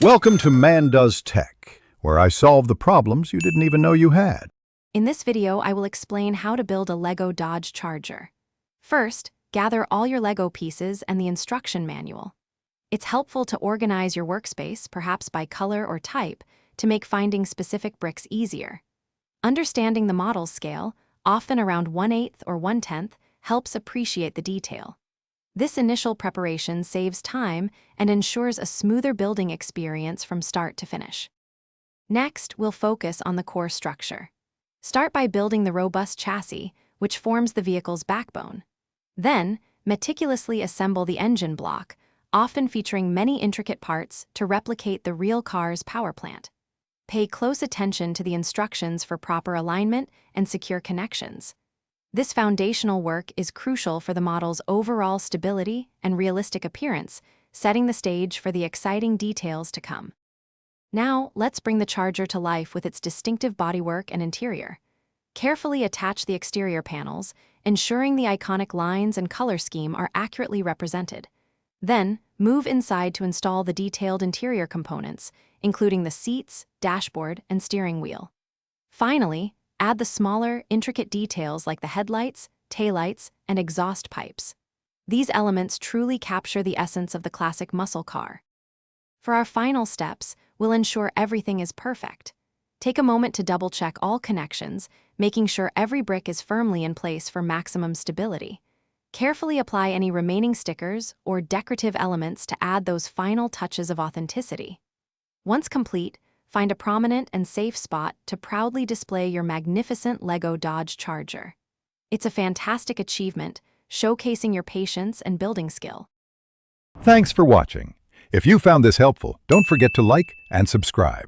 Welcome to Man Does Tech, where I solve the problems you didn't even know you had. In this video, I will explain how to build a Lego Dodge Charger. First, gather all your Lego pieces and the instruction manual. It's helpful to organize your workspace, perhaps by color or type, to make finding specific bricks easier. Understanding the model's scale, often around 1/8 or 1/10, helps appreciate the detail. This initial preparation saves time and ensures a smoother building experience from start to finish. Next, we'll focus on the core structure. Start by building the robust chassis, which forms the vehicle's backbone. Then, meticulously assemble the engine block, often featuring many intricate parts to replicate the real car's power plant. Pay close attention to the instructions for proper alignment and secure connections. This foundational work is crucial for the model's overall stability and realistic appearance, setting the stage for the exciting details to come. Now, let's bring the Charger to life with its distinctive bodywork and interior. Carefully attach the exterior panels, ensuring the iconic lines and color scheme are accurately represented. Then, move inside to install the detailed interior components, including the seats, dashboard, and steering wheel. Finally, add the smaller, intricate details like the headlights, taillights, and exhaust pipes. These elements truly capture the essence of the classic muscle car. For our final steps, we'll ensure everything is perfect. Take a moment to double-check all connections, making sure every brick is firmly in place for maximum stability. Carefully apply any remaining stickers or decorative elements to add those final touches of authenticity. Once complete, find a prominent and safe spot to proudly display your magnificent Lego Dodge Charger. It's a fantastic achievement, showcasing your patience and building skill. Thanks for watching. If you found this helpful, don't forget to like and subscribe.